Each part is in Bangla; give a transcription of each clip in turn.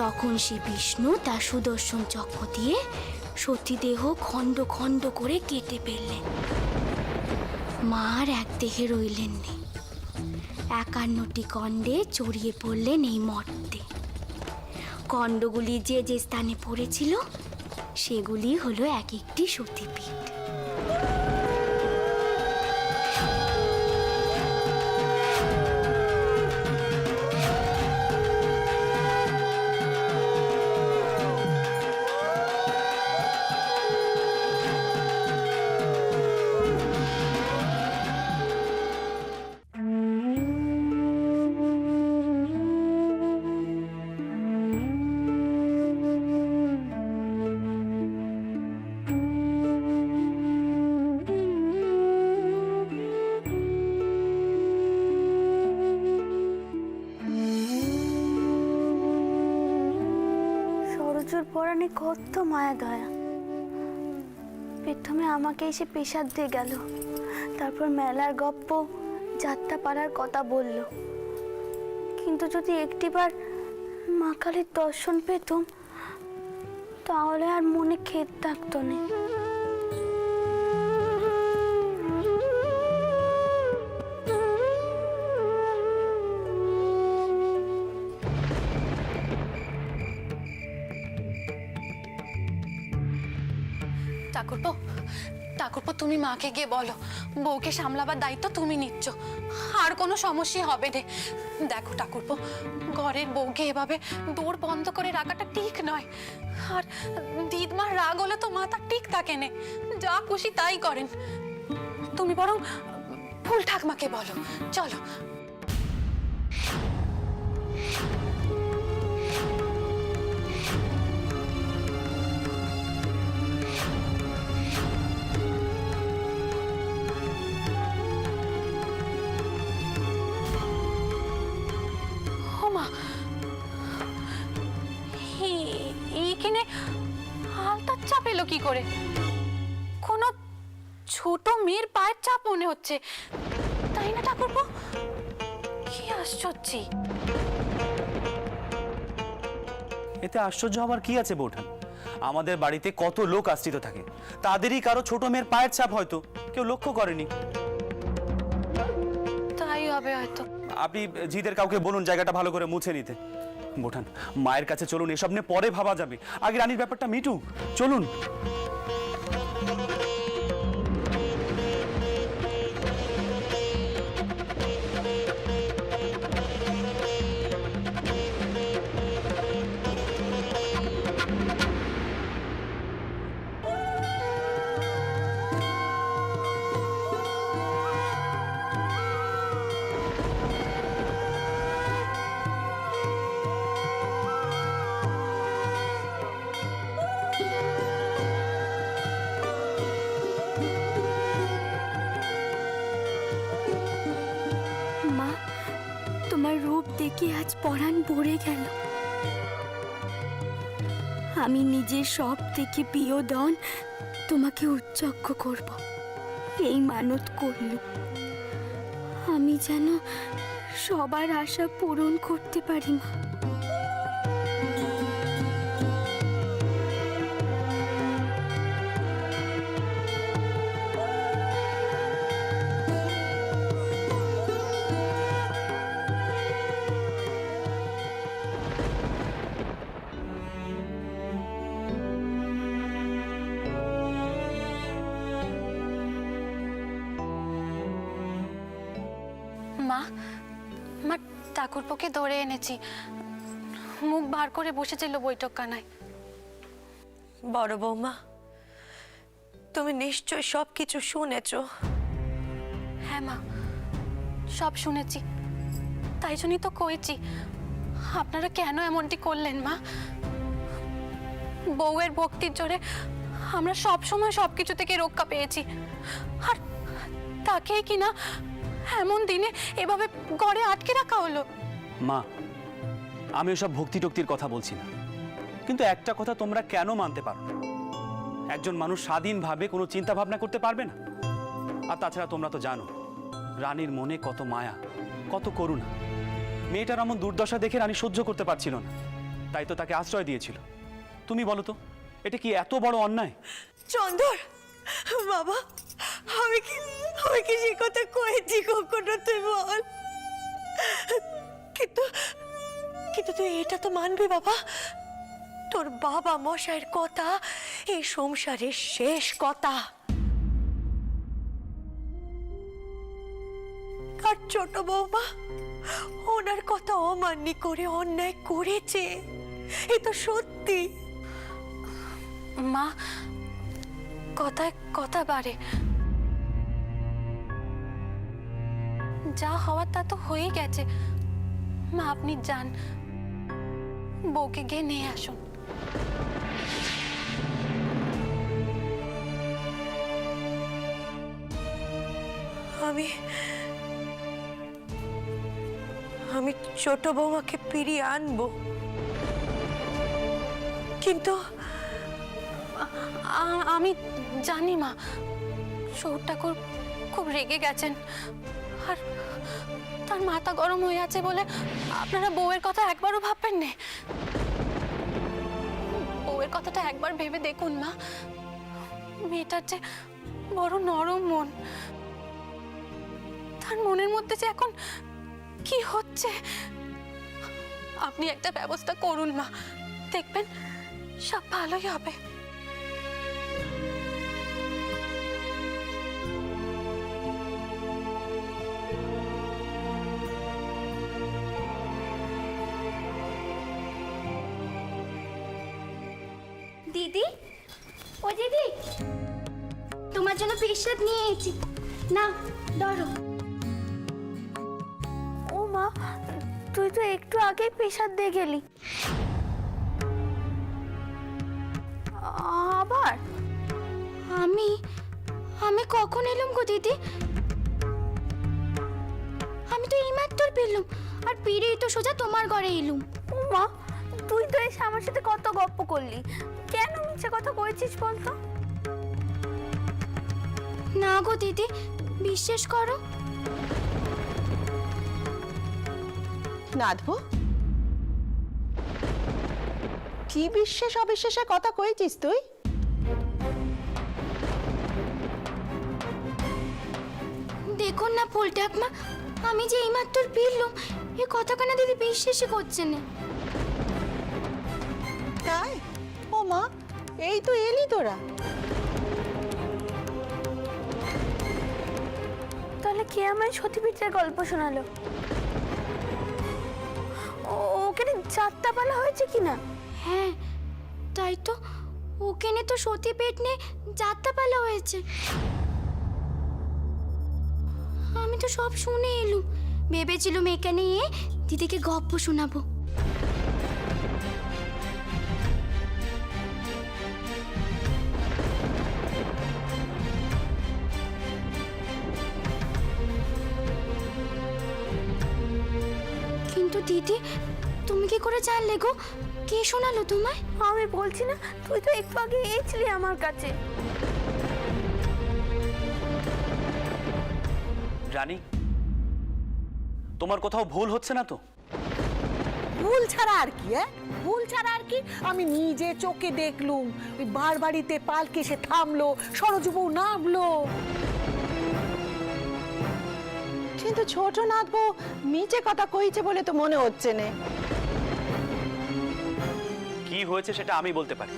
তখন সে বিষ্ণু তার সুদর্শন চক্র দিয়ে সতীদেহ খণ্ড খণ্ড করে কেটে ফেললেন। মা আর এক দেহে রইলেন নি, 51টি খণ্ডে ছড়িয়ে পড়লেন এই মর্তে। খণ্ডগুলি যে যে স্থানে পড়েছিল সেগুলি হলো এক একটি সতীপীঠ। পরাণে কত মায়া দয়া। প্রথমে আমাকে এসে পেশাদ দিয়ে গেল, তারপর মেলার গপ্প যাত্রা পাড়ার কথা বলল। কিন্তু যদি একটিবার মা কালীর দর্শন পেতাম তাহলে আর মনে খেদ থাকতো না। ঠাকুরপো, ঠাকুরপো তুমি মাকে গিয়ে বলো বউকে সামলাবার দায়িত্ব তুমি নিচ্ছ, আর কোনো সমস্যা হবে না। দেখো ঠাকুরপো, ঘরের বউকে এভাবে দৌড় বন্ধ করে রাখাটা ঠিক নয়। আর দিদমার রাগ হলে তো মাথা ঠিক থাকে না, যা খুশি তাই করেন। তুমি বরং ফুল ঠাকমাকে বলো, চলো। এইখানে হালতার চাপ এলো কি করে? কোনো ছোট মেয়ের পায়ের চাপ মনে হচ্ছে, তাই না ঠাকুরপো? কি আশ্চর্য! এতে আশ্চর্য হবার কি আছে বৌঠান? আমাদের বাড়িতে কত লোক আশ্রিত থাকে, তাদেরই কারো ছোট মেয়ের পায়ের চাপ হয়তো কেউ লক্ষ্য করেনি। তাই হবে হয়তো। আপনি জিদের কাউকে বলুন জায়গাটা ভালো করে মুছে নিতে। বোঠান, মায়ের কাছে চলুন, এসব নিয়ে পরে ভাবা যাবে, আগে রানীর ব্যাপারটা মিটুক। চলুন। মা, তোমার রূপ দেখে আজ পরাণ ভরে গেল। আমি নিজের সব থেকে প্রিয় ধন তোমাকে উৎসর্গ করব, এই মানত করল। আমি যেন সবার আশা পূরণ করতে পারি মা। মা, মা ঠাকুরপোকে ধরে এনেছি, মুখ বার করে বসেছিল বৈঠকখানায়। বড় বৌমা, তুমি নিশ্চয় সবকিছু শুনেছ? হ্যাঁ মা, সব শুনেছি, তাই জন্যই তো কইছি। আপনারা কেন এমনটি করলেন মা? বউয়ের ভক্তির জোরে আমরা সব সময় সবকিছু থেকে রক্ষা পেয়েছি, আর তাকেই কিনা এমন দিনে এভাবে ঘরে আটকে রাখা হলো। মা, আমি ওসব ভক্তি টক্তির কথা বলছি না, কিন্তু একটা কথা তোমরা কেন মানতে পারো না? একজন মানুষ স্বাধীনভাবে কোনো চিন্তা ভাবনা করতে পারবে না? আর তাছাড়া তোমরা তো জানো রানীর মনে কত মায়া, কত করুণা। মেয়েটার এমন দুর্দশা দেখে রানী সহ্য করতে পারছিল না, তাই তো তাকে আশ্রয় দিয়েছিল। তুমি বলো তো, এটা কি এত বড় অন্যায়? চন্দর বাবা, আমি কি সে কথা কয়েছি কখনো, তুই বল। কিন্তু কিন্তু তুই এটা তো মানবি বাবা, তোর বাবা মশাইয়ের কথা এই সংসারের শেষ কথা। আর ছোট বৌমা ওনার কথা অমান্য করে অন্যায় করেছে, এ তো সত্যি। মা, কথায় কথা বাড়ে। যা হওয়ার তা তো হয়ে গেছে। মা আপনি যান, বউকে গিয়ে নিয়ে আসুন। আমি ছোট বৌমাকে ফিরিয়ে আনবো, কিন্তু আমি জানি মা, সৌর ঠাকুর খুব রেগে গেছেন, আর তার মাথা গরম হয়ে আছে বলে আপনারা বউয়ের কথা একবারও ভাববেন না। বউয়ের কথাটা একবার ভেবে দেখুন মা, মেয়েটার যে বড় নরম মন, তার মনের মধ্যে যে এখন কি হচ্ছে, আপনি একটা ব্যবস্থা করুন মা, দেখবেন সব ভালোই হবে। দিদি, ও দিদি, তোমার জন্য প্রসাদ নিয়ে এসেছি, না ধরো। ও মা, তুই তো একটু আগেই পেশাদ দিয়ে গেলি, আবার? আমি কখন এলাম গো দিদি? আমি তো এইমাত্র পেলাম, আর পেরেই তো সোজা তোমার ঘরে এলুম। ও মা, তুই তো এসে আমার সাথে কত গপ্প করলি, কেন মিথ্যে কথা কয়েছিস বলতো? না গো দিদি, বিশ্বাস করো। নাথবো, কি বিশ্বাস অবিশ্বাসের কথা কইছিস তুই? দেখুন না পোলটাকমা, আমি যে এইমাত্র পেলাম, এ কথা কেন দিদি বিশ্বাসই করছে না। তাই? ও মা, এই তো এলি তোরা। তাহলে কে আমায় সতীপীঠের গল্প শোনালো? ওখানে যাত্রাপালা হয়েছে কিনা? হ্যাঁ, তাই তো, ওখানে তো সতী পেট নিয়ে যাত্রাপালা হয়েছে। আমি তো সব শুনে এলুম, ভেবেছিলুম এখানে দিদিকে গল্প শোনাবো। কিন্তু দিদি, তুমি কি করে জানলে গো? কে শোনালো তোমায়? আমি বলছি না, তুই তো একটু আগে এসেছিলি আমার কাছে। রানী, তোমার কোথাও ভুল হচ্ছে না তো? ভুল ছাড়া আর কি? ভুল ছাড়া আর কি? আমি নিজে চোখে দেখলুম ওই বাড়িতে পালকে এসে থামলো, সরোজ বউ নামলো। কিন্তু ছোট নাথবো মিছে কথা কইছে বলে তো মনে হচ্ছে না। কি হয়েছে সেটা আমি বলতে পারি।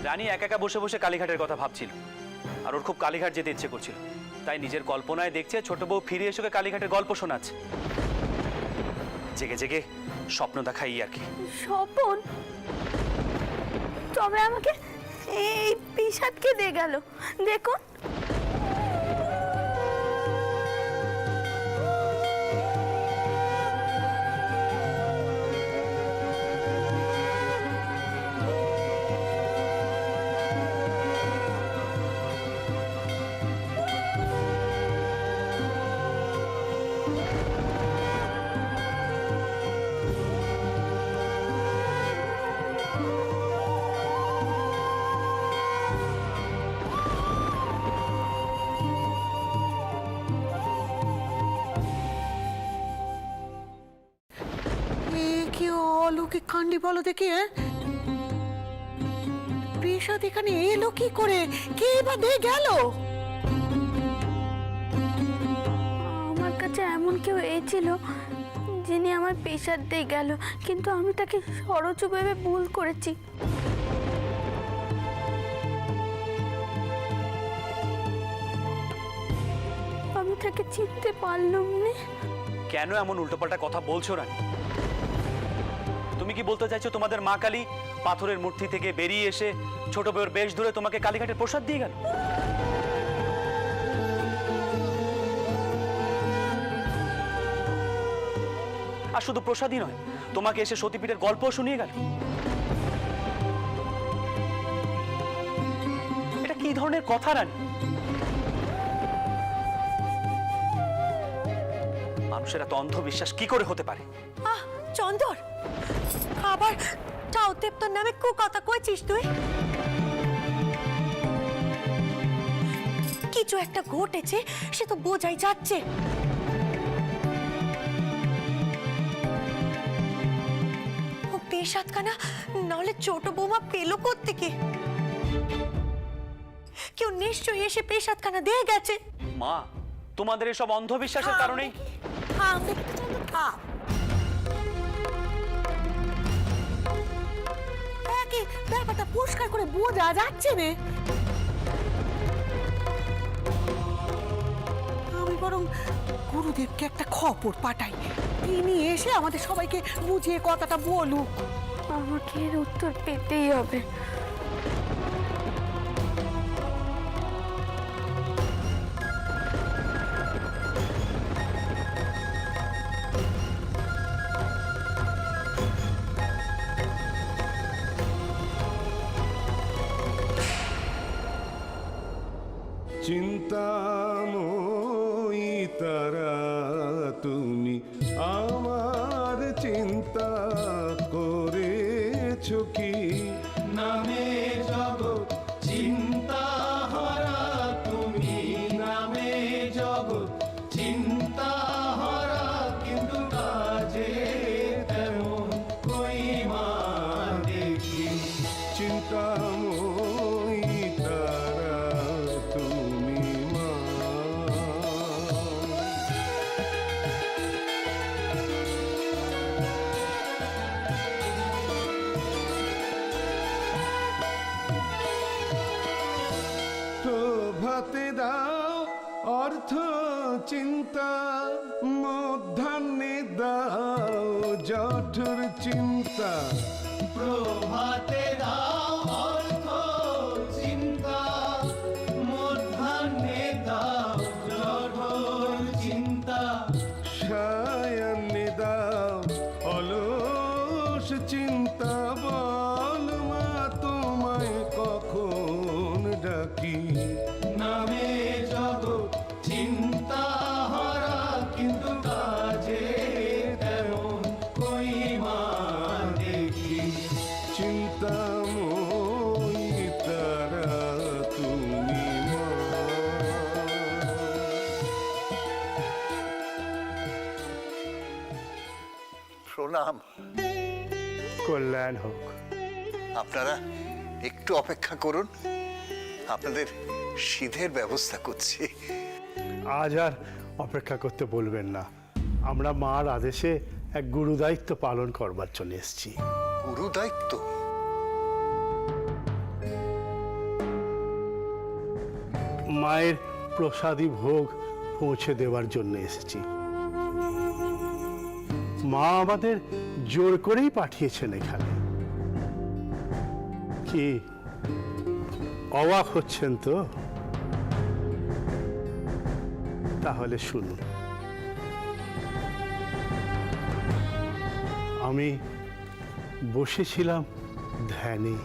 রানী একা একা বসে বসে কালীঘাটের কথা ভাবছিল, আর ওর খুব কালীঘাট যেতে ইচ্ছে করছিল, তাই নিজের কল্পনায় দেখছে ছোট বউ ফিরে এসে ওকে কালীঘাটের গল্প শোনাচ্ছে। জেগে জেগে স্বপ্ন দেখাই আর কি। স্বপন? তবে আমাকে এই পেশাদকে দিয়ে গেল, দেখুন। বলো দেখি, হ্যাঁ? পেশাদ এখানে এলো কি করে? কে বা দিয়ে গেল? আমার কাছে এমন কেউ এসেছিল যিনি আমার পেশার দিয়ে গেল, কিন্তু আমি তাকে সরজু ভেবে ভুল করেছি। আমি তাকে চিনতে পারলাম না। কেন এমন উল্টোপাল্টা কথা বলছো রানী? তুমি কি বলতে চাইছো তোমাদের মা কালী পাথরের মূর্তি থেকে বেরিয়ে এসে ছোট বউয়ের বেশ ধরে তোমাকে কালীঘাটের প্রসাদ দিয়ে গেল? আর শুধু প্রসাদই নয়, তোমাকে এসে সতীপীঠের গল্পও শুনিয়ে গেল। এটা কি ধরনের কথা রানী? মানুষের এত অন্ধবিশ্বাস কি করে হতে পারে? আহ চন্দর, আবার চাউতেপ তোর নামে কু কথা কইছিস তুই? কিছু একটা ঘটেছে, সে তো বোঝাই যাচ্ছে। ও পেশাদ কানা নাহলে ছোট বৌমা পেলো কোত্থেকে? কেউ নিশ্চয়ই এসে পেশাদ কানা দিয়ে গেছে। মা, তোমাদের এসব অন্ধবিশ্বাসের কারণেই ব্যাপারটা পরিষ্কার করে বোঝা যাচ্ছে না। আমি বরং গুরুদেবকে একটা খবর পাঠাই, তিনি এসে আমাদের সবাইকে বুঝিয়ে কথাটা বলুক। আমাকে এর উত্তর পেতেই হবে। চিন্তাময়ী তারা তুমি আমার চিন্তা করেছো কি? নামে জগৎ চিন্তা হারা তুমি, নামে জগৎ চিন্তা হারা, কিন্তু কাজে তেমন কই মা দেখি। চিন্তাময়ী তারা তুমি মা। প্রভাতে দাও অর্থ চিন্তা, মধ্যাহ্নে দাও জঠর চিন্তা। প্রভাতে দাও অর্থ চিন্তা, মধ্যাহ্নে দাও জঠর চিন্তা। সায়াহ্নে দাও অলস চিন্তা, বল মা তোমায় কখন ডাকি। নামে জগৎ চিন্তা হারা, কিন্তু কাজে তেমন কই মা দেখি। চিন্তাময়ী তারা তুমি মা। প্রণাম। কল্যাণ হোক। আপনারা একটু অপেক্ষা করুন, আপনাদের সিধের ব্যবস্থা করছি। আজ আর অপেক্ষা করতে বলবেন না, আমরা মার আদেশে এক গুরু দায়িত্ব পালন করবার জন্য এসেছি। গুরু দায়িত্ব? মায়ের প্রসাদী ভোগ পৌঁছে দেওয়ার জন্য এসেছি। মা আমাদের জোর করেই পাঠিয়েছেন এখানে। কি অবাক হচ্ছেন তো? তাহলে শুনুন। আমি বসেছিলাম ধ্যানে।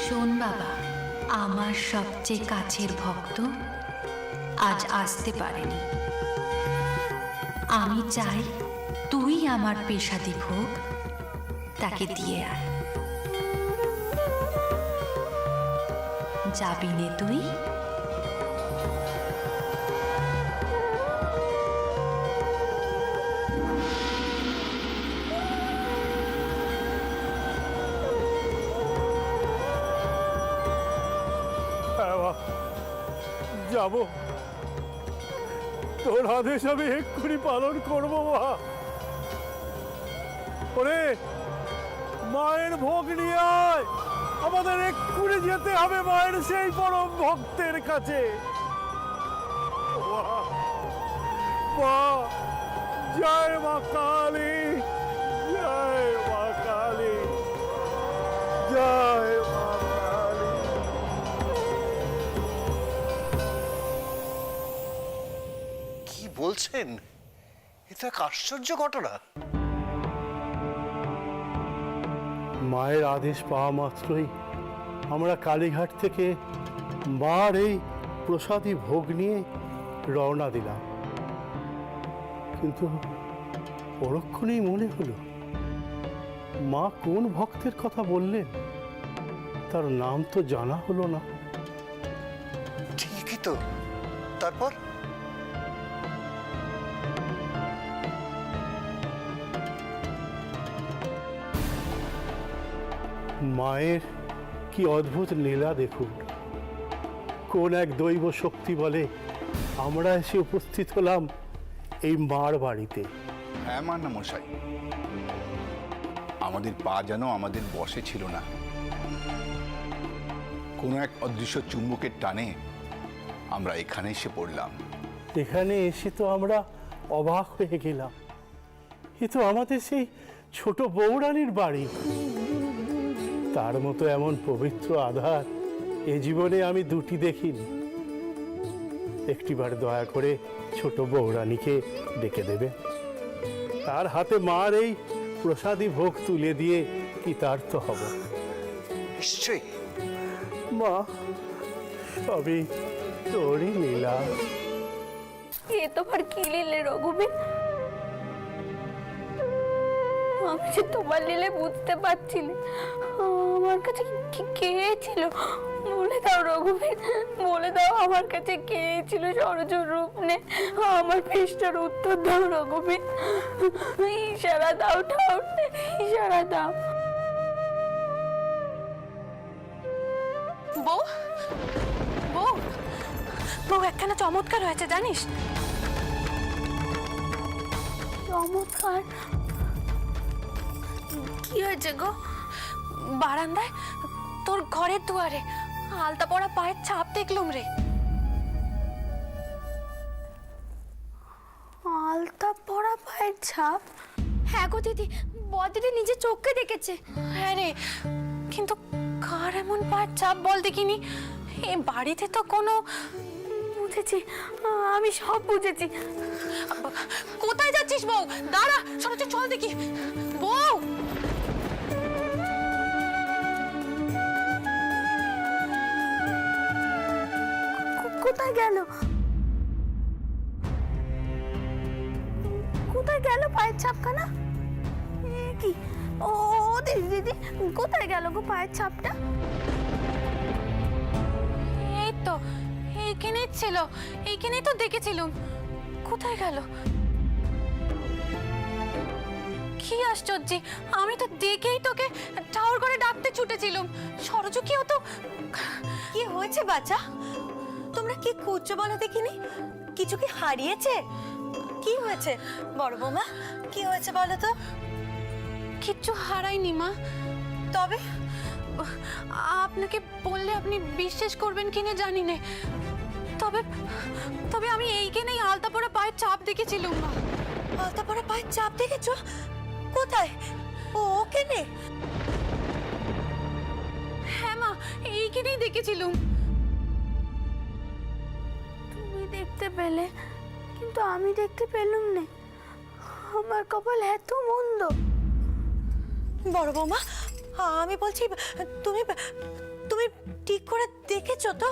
শোন বাবা, আমার সবচেয়ে কাছের ভক্ত আজ আসতে পারেনি। আমি চাই তুই আমার পেশাদি ভোগ তাকে দিয়ে আয়। যাবি নে তুই? যাব, তোর আদেশ আমি এক্ষুনি পালন করবো মা। ওরে মায়ের ভোগ নিয়ে আয়, আমাদের এক্ষুনি যেতে হবে মায়ের সেই পরম ভক্তের কাছে। মা, জয় মা কালী, জয় মা কালী, জয় মা কালী। কি বলছেন? এটা এক আশ্চর্য ঘটনা। মায়ের আদেশ পাওয়া মাত্রই আমরা কালীঘাট থেকে মার এই প্রসাদী ভোগ নিয়ে রওনা দিলাম। কিন্তু পরক্ষণেই মনে হলো মা কোন ভক্তের কথা বললেন তার নাম তো জানা হলো না। ঠিকই তো। তারপর মায়ের কি অদ্ভুত লীলা দেখুন। কোন এক দৈব শক্তি বলে আমরা এসে উপস্থিত হলাম এই মার বাড়িতে। হ্যাঁ মান্না মশাই, আমাদের পা যেন আমাদের বশে ছিল না। কোনো এক অদৃশ্য চুম্বকের টানে আমরা এখানে এসে পড়লাম। এখানে এসে তো আমরা অবাক হয়ে গেলাম। এ তো আমাদের সেই ছোট বৌরানীর বাড়ি। তার মতো এমন পবিত্র আধার এ জীবনে আমি দুটি দেখিনি। একটিবার দয়া করে ছোট বৌরানীকে ডেকে দেবে, তার হাতে মার এই প্রসাদী ভোগ তুলে দিয়ে কৃতার্থ হব। নিশ্চয়ই। মা, সবই তোরই লীলা। এ তোমার কি লীলে রঘুবীর? আমি যে তোমার লীলে বুঝতে পারছি না। আমার কাছে কে ছিল বলে দাও রঘুবীর, বলে দাও আমার কাছে কে ছিল সরজুর রূপ নে। আমার পৃষ্ঠার উত্তর দাও রঘুবীর, ইশারা দাও ঠাউর, ইশারা দাও। বউ, বউ, বউ একখানা চমৎকার হয়েছে জানিস? চমৎকার? কি হয়েছে গো? বারান্দায় তোর ঘরের দুয়ারে আলতা পড়া পায়ের ছাপ দেখলুম রে। আলতা পরা পায়ের ছাপ? হ্যাঁ গো দিদি, বদিদি নিজে চোখে দেখেছে। হ্যাঁ রে, কিন্তু কার এমন পায়ের ছাপ বল দেখিনি? এ বাড়িতে তো কোনো... বুঝেছি, আমি সব বুঝেছি। কোথায় যাচ্ছিস বউ? দাঁড়া, সরজ চল দেখি। বউ, কোথায় গেল? কোথায় গেল পায়ের ছাপখানা? কি ও দিদি, দিদি কোথায় গেল গো পায়ের ছাপটা? এই তো এইখানেই ছিল, এইখানেই তো দেখেছিলাম। কোথায় গেল? কি আশ্চর্য, আমি তো দেখেই তোকে ঠাউর করে ডাকতে ছুটেছিলাম। সরজু কি হতো? কি হয়েছে বাচ্চা? তোমরা কি করছো বলো দেখিনি? কিছু কি হারিয়েছে? কি হয়েছে বড় বৌমা? কি হয়েছে বলো তো? কিচ্ছু হারাইনি মা। তবে আপনাকে বললে আপনি বিশ্বাস করবেন কিনা জানি না, তবে তবে আমি এইখানেই আলতা পড়া পায়ের ছাপ দেখেছিলাম মা। আলতা পড়া পায়ের ছাপ দেখেছো? কোথায়? ও ওখানে? হ্যাঁ মা, এইখানেই দেখেছিলাম। তুমি দেখতে পেলে, কিন্তু আমি দেখতে পেলাম না। আমার কপাল এত মন্দ। বড় বৌমা, আমি বলছি তুমি তুমি ঠিক করে দেখেছো তো?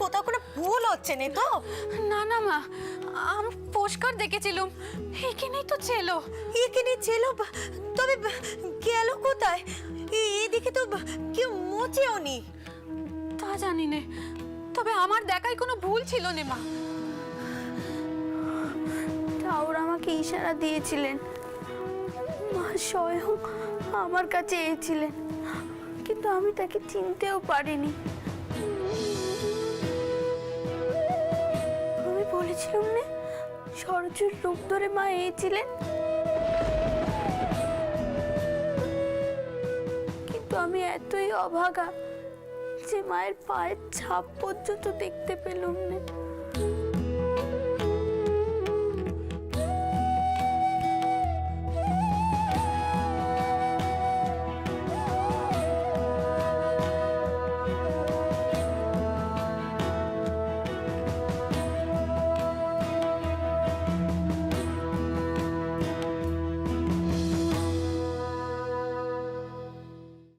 কোথাও কোনো ভুল হচ্ছে না তো? না না মা, আমি পরিষ্কার দেখেছিলাম, এখানেই তো ছিল। এখানে ছিল, তবে গেল কোথায়? এদিকে তো কেউ মোচেও নি। তা জানি না, তবে আমার দেখায় কোনো ভুল ছিল না মা। ঠাকুর আমাকে ইশারা দিয়েছিলেন, মা স্বয়ং আমার কাছে এসেছিলেন, কিন্তু আমি তাকে চিনতেও পারিনি। আমি বলেছিলাম না সরজুর রূপ ধরে মা এসেছিলেন, কিন্তু আমি এতই অভাগা যে মায়ের পায়ের ছাপ পর্যন্ত দেখতে পেলাম না।